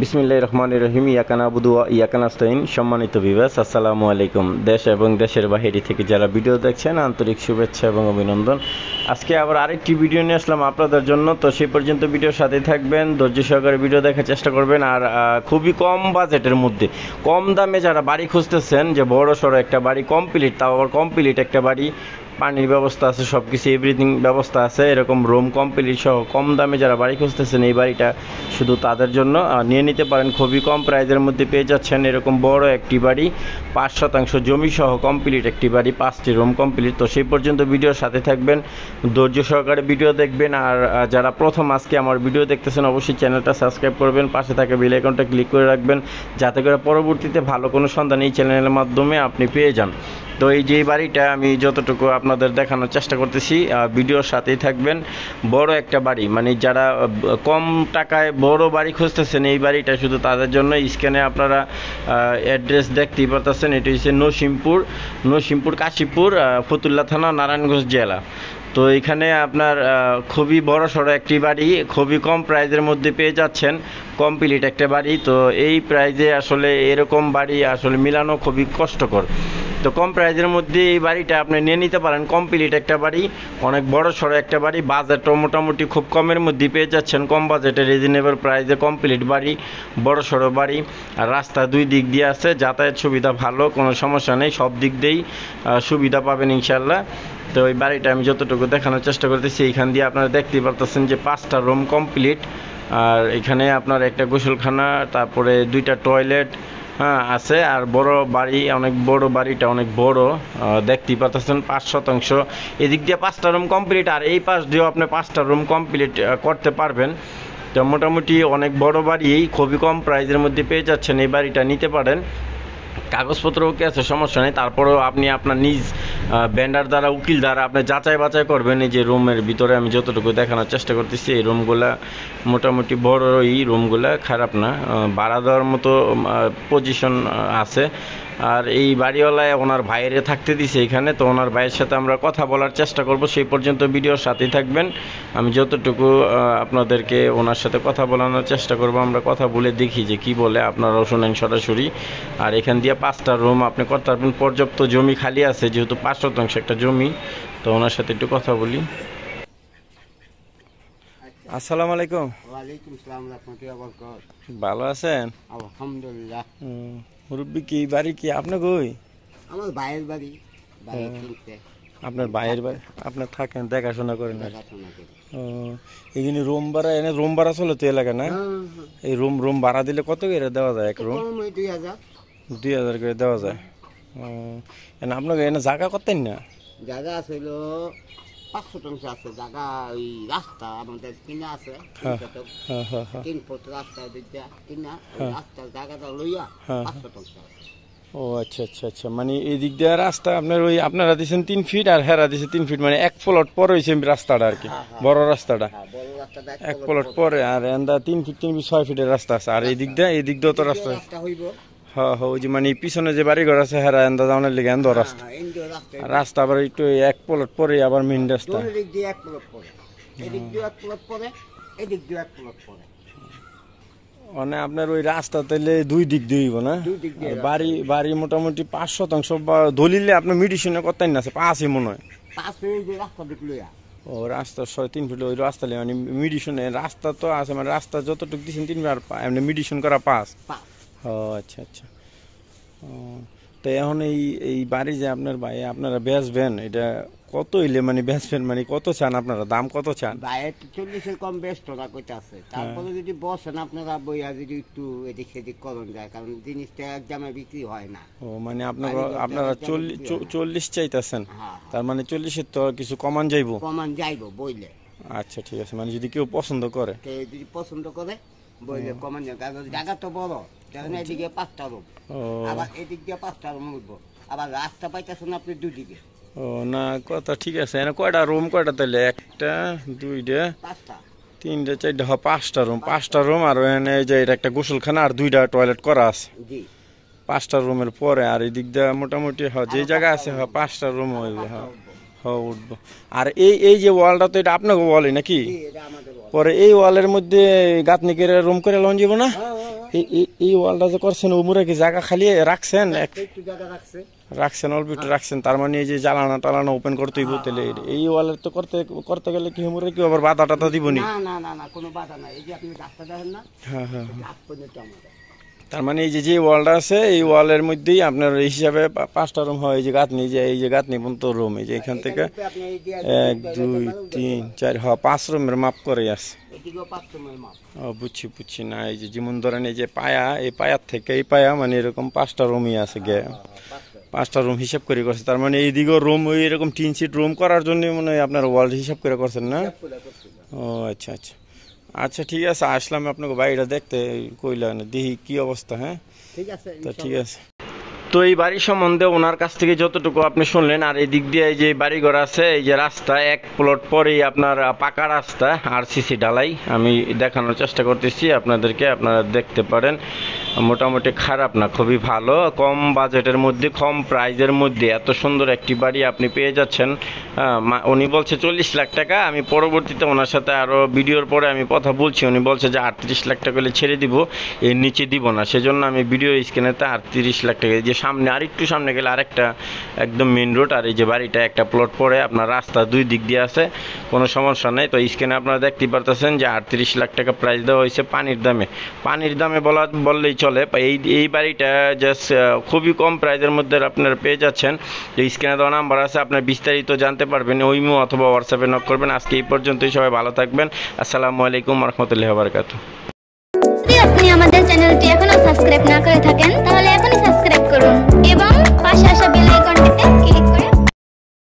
বিসমিল্লাহির রহমানির রহিম। ইয়াকা নাবুদু ওয়া ইয়াকা নাস্তাইন। সম্মানিত ভিউয়ার্স, আসসালামু আলাইকুম। দেশ এবং দেশের বাইরে থেকে যারা ভিডিও দেখছেন, আন্তরিক শুভেচ্ছা এবং অভিনন্দন। আজকে আবার আরেকটি ভিডিও নিয়ে আসলাম আপনাদের জন্য। তো সেই পর্যন্ত ভিডিওর সাথেই থাকবেন, ধৈর্য সহকারে ভিডিও দেখার চেষ্টা করবেন। আর খুবই কম বাজেটের মধ্যে, কম দামে যারা বাড়ি খুঁজতেছেন, যে বড় সড়ো একটা বাড়ি কমপ্লিট, তাও আবার কমপ্লিট একটা বাড়ি, পানির ব্যবস্থা আছে, সব কিছু এভরিথিং ব্যবস্থা আছে, এরকম রুম কমপ্লিট সহ কম দামে যারা বাড়ি খুঁজতেছেন, এই বাড়িটা শুধু তাদের জন্য। নিয়ে নিতে পারেন, খুবই কম প্রাইজের মধ্যে পেয়ে যাচ্ছেন এরকম বড় একটি বাড়ি, 5% জমি সহ কমপ্লিট একটি বাড়ি, 5টি রুম কমপ্লিট। তো সেই পর্যন্ত ভিডিওর সাথে থাকবেন, ধৈর্য সহকারে ভিডিও দেখবেন। আর যারা প্রথম আজকে আমার ভিডিও দেখতেছেন, অবশ্যই চ্যানেলটা সাবস্ক্রাইব করবেন, পাশে থাকা বেল আইকনটা ক্লিক করে রাখবেন, যাতে করে পরবর্তীতে ভালো কোনো সন্ধান এই চ্যানেলের মাধ্যমে আপনি পেয়ে যান। তো এই যে বাড়িটা আমি যতটুকু আপনাদের দেখানোর চেষ্টা করতেছি, ভিডিওর সাথেই থাকবেন। বড় একটা বাড়ি, মানে যারা কম টাকায় বড় বাড়ি খুঁজতেছেন, এই বাড়িটা শুধু তাদের জন্য। স্ক্যানে আপনারা অ্যাড্রেস দেখতেই পারতেছেন। এটি হচ্ছে নসিমপুর কাশীপুর, ফতুল্লা থানা, নারায়ণগঞ্জ জেলা। তো এখানে আপনার খুবই বড় সড়ো একটি বাড়ি, খুবই কম প্রাইজের মধ্যে পেয়ে যাচ্ছেন কমপ্লিট একটা বাড়ি। তো এই প্রাইজে আসলে এরকম বাড়ি আসলে মিলানো খুবই কষ্টকর। তো কম প্রাইজের মধ্যে এই বাড়িটা আপনি নিয়ে নিতে পারেন, কমপ্লিট একটা বাড়ি, অনেক বড় সড়ো একটা বাড়ি। বাজেটও মোটামুটি খুব কমের মধ্যে পেয়ে যাচ্ছেন, কম বাজেটে রিজনেবল প্রাইজে কমপ্লিট বাড়ি, বড় সড়ো বাড়ি। আর রাস্তা দুই দিক দিয়ে আছে, যাতায়াত সুবিধা ভালো, কোনো সমস্যা নেই, সব দিক দিয়েই সুবিধা পাবেন ইনশাল্লাহ। তো এই বাড়িটা আমি যতটুকু দেখানোর চেষ্টা করতেছি, এইখান দিয়ে আপনারা দেখতেই পারতেছেন যে 5টা রুম কমপ্লিট। আর এখানে আপনার একটা গোসলখানা, তারপরে 2টা টয়লেট আছে। আর বড় বাড়ি, অনেক বড় বাড়িটা, অনেক বড়, দেখতেই পাচ্ছেন। 5% এদিক দিয়ে 5টা রুম কমপ্লিট, আর এই পাশ দিয়েও আপনি 5টা রুম কমপ্লিট করতে পারবেন। তো মোটামুটি অনেক বড় বাড়ি, খুবই কম প্রাইজের মধ্যে পেয়ে যাচ্ছেন, এই বাড়িটা নিতে পারেন। কাগজপত্র ওকে আছে, সমস্যা নেই। তারপরেও আপনি আপনার নিজ ভেন্ডার দ্বারা, উকিল দ্বারা আপনি যাচাই বাছাই করবেন। এই যে রুমের ভিতরে আমি যতটুকু দেখানোর চেষ্টা করতেছি, এই রুমগুলা মোটামুটি বড়ই, রুমগুলা খারাপ না, ভাড়া দেওয়ার মতো পজিশন আছে। আর এই বাড়িওয়ালায় ওনার ভাইয়েরে থাকতে দিছে এখানে। তো ওনার ভাইয়ের সাথে আমরা কথা বলার চেষ্টা করব, সেই পর্যন্ত ভিডিওর সাথেই থাকবেন। আমি যতটুকু আপনাদেরকে ওনার সাথে কথা বলানোর চেষ্টা করব, আমরা কথা বলে দেখি যে কি বলে, আপনারাও শোনেন সরাসরি। আর এখান দিয়ে 5টা রুম আপনি করতে পারবেন, পর্যাপ্ত জমি খালি আছে, যেহেতু 5% একটা জমি। তো ওনার সাথে একটু কথা বলি। আসসালামু আলাইকুম। ওয়ালাইকুম আসসালাম, রাহমাতুল্লাহি ওয়া বারাকাতুহু। ভালো আছেন? আলহামদুলিল্লাহ। মুরব্বি কি বাড়ি কি আপনার? কই? আমার ভাইয়ের বাড়ি, ভাই কিনতে। আপনার ভাইয়ের বাড়ি, আপনার থাকেন, দেখাশোনা করেন? দেখাশোনা করি। এখানে রুম ভাড়া, এনে রুম ভাড়া চলে তো এলাকা না? এই রুম ভাড়া দিলে কত করে দেওয়া যায়? এক রুম 2000 করে দেওয়া যায়। আপনাকে এনে জায়গা করতেন না? জায়গা ছিল 500 আছে জায়গা, ওই রাস্তা আমাদের কিনা আছে, 3 ফুট রাস্তা দিকটা কিনা, রাস্তার জায়গাটা লইয়া 500 আছে। ও আচ্ছা আচ্ছা আচ্ছা, মানে এই দিক দিয়ে রাস্তা আপনার, ওই আপনারা দিয়েছেন 3 ফিট আর হেরা দিয়েছে 3 ফিট, মানে 1 প্লট পরে হয়েছে রাস্তাটা আর কি, বড় রাস্তাটা 1 প্লট পরে। আর এন্দা 3 ফিট 3 ফিট 6 ফিটের রাস্তা আছে। আর এই দিক দিয়ে তো রাস্তা হইব। হ্যাঁ হ্যাঁ, ওই যে মানে পিছনে যে বাড়ি ঘর আছে, হেরা এন্দা যাওয়ার লেগে এন্দ রাস্তা, রাস্তা আবার একটু 1 প্লট পরে আবার মেইন রাস্তা। এদিক দিয়ে 1 প্লট পরে, এদিক দিয়ে 1 প্লট পরে, এদিক দিয়ে 1 প্লট পরে। মানে আপনার ওই রাস্তা তাইলে দুই দিক দিব না? বাড়ি মোটামুটি 5% বা দলিলে আপনার মেডিসিনে কতদিন আছে? 5ই মনে হয়। ও রাস্তা 3 ফিট, ওই রাস্তা মানে মেডিসিনে রাস্তা তো আছে, মানে রাস্তা যতটুকু দিচ্ছেন 3 ফিট, আর এমনি মেডিসিন করা 5। ও আচ্ছা আচ্ছা। তো এখন এই বাড়ি যে আপনার ভাই আপনারা বেচবেন, এটা কত হইলে মানে বেচবেন, মানে কত চান আপনারা, দাম কত চান? 40 কম বেশ তোরা কইতে আছে। তারপরে যদি বসেন আপনারা বইয়া, যদি একটু এদিক সেদিক করুন যায়, কারণ জিনিসটা একদমে বিক্রি হয় না। ও মানে আপনারা 40 চাইতেছেন, তার মানে 40-এর তো কিছু কমান যাইব বইলে। আচ্ছা ঠিক আছে, মানে যদি কেউ পছন্দ করে, বইলে কমান যাবে, কারণ জায়গা তো বড়, কারণ এদিকে 5টা রুম, আবার এদিক দিয়ে 5টা রুম উঠবো, আবার রাস্তা পাইতেছেন আপনি দুদিকে। ও না, কথা ঠিক আছে। এনে কয়টা রুম, কয়টা তাইলে? 1টা 2টা 3টা 4টা, 5টা রুম। 5টা রুম, আর এখানে যে এটা একটা গোসলখানা আর 2টা টয়লেট করা আছে। 5টা রুমের পরে আর এই দিক দিয়ে মোটামুটি যে জায়গা আছে 5টা রুম হইবে। হ্যাঁ উঠবো। আর এই যে ওয়ালটা, তো এটা আপনাকে ওয়ালই নাকি? পরে এই ওয়ালের মধ্যে গাঁথনি করে রুম করে লন যাব না? এই ওয়ালটা যে করছেন ওমরে কি জায়গা খালি রাখছেন? একটু জায়গা রাখছেন, অল্প একটু রাখছেন। তার মানে এই যে জ্বালানা টালানা ওপেন করতেই বলতে এই ওয়ালের তো করতে গেলে কি ওমরে কি আবার বাধা টাধা দিবনি? না কোনো বাধা নাই। এই যে আপনি রাস্তা দেখেন না, হ্যাঁ হ্যাঁ। রাত পর্যন্ত আমাদের। তার মানে এই যে ওয়ালটা আছে এই ওয়ালের মধ্যেই আপনার এই হিসাবে 5টা রুম হয়। এই যে গাঁথনি, যে এই যে গাঁথনি পর্যন্ত রুম, এই যে এখান থেকে 1 2 3 4 হ্যাঁ 5 রুমের মাপ করে আছে। ও বুঝছি না। এই যে যেমন ধরেন এই যে পায়া, এই পায়ার থেকে এই পায়া মানে এরকম 5টা রুমই আছে গে, 5টা রুম হিসাব করে করছে। তার মানে এইদিকেও রুম ওই এরকম 3 সিট রুম করার জন্য মানে আপনার ওয়াল হিসাব করে করছেন না? ও আচ্ছা আচ্ছা আচ্ছা, ঠিক আছে। আসলাম আপনাকে বাড়িটা দেখতে, কইলেন দেখি কি অবস্থা। হ্যাঁ ঠিক আছে, ঠিক আছে। তো এই বাড়ি সম্বন্ধে ওনার কাছ থেকে যতটুকু আপনি শুনলেন, আর এই দিক দিয়ে এই যে বাড়িঘর আছে, এই যে রাস্তা 1 প্লট পরেই আপনার পাকা রাস্তা আর সিসি ঢালাই। আমি দেখানোর চেষ্টা করতেছি আপনাদেরকে, আপনারা দেখতে পারেন। মোটামুটি খারাপ না, খুবই ভালো। কম বাজেটের মধ্যে, কম প্রাইজের মধ্যে এত সুন্দর একটি বাড়ি আপনি পেয়ে যাচ্ছেন। উনি বলছে 40 লাখ টাকা। আমি পরবর্তীতে ওনার সাথে আরও ভিডিওর পরে আমি কথা বলছি। উনি বলছে যে 38 লাখ টাকা হলে ছেড়ে দিব, এর নিচে দিব না। সেজন্য আমি ভিডিও স্ক্রিনেতে 38 লাখ টাকা। যে সামনে আরেকটু সামনে গেলে আরেকটা একদম মেন রোড, আর এই যে বাড়িটা একটা প্লট পরে আপনার রাস্তা 2 দিক দিয়ে আছে, কোনো সমস্যা নেই। তো স্ক্রিনে আপনারা দেখতে পারতেছেন যে 38 লাখ টাকা প্রাইস দেওয়া হয়েছে পানির দামে। পানির দামে বললেই চলে। এই বাড়িটা জাস্ট খুবই কম প্রাইসের মধ্যে আপনারা পেয়ে যাচ্ছেন। যে স্ক্রিনে দেওয়া নাম্বার আছে, আপনার বিস্তারিত জানতে পারবেন ইমো অথবা হোয়াটসঅ্যাপে নক করবেন। আজকে এই পর্যন্তই, সবাই ভালো থাকবেন। আসসালামু আলাইকুম ওয়া রাহমাতুল্লাহি ওয়া বারাকাতুহু। যদি আপনি আমাদের চ্যানেলটি এখনো সাবস্ক্রাইব না করে থাকেন তাহলে এখনই সাবস্ক্রাইব করুন এবং পাশে আসা বেল আইকনটিতে ক্লিক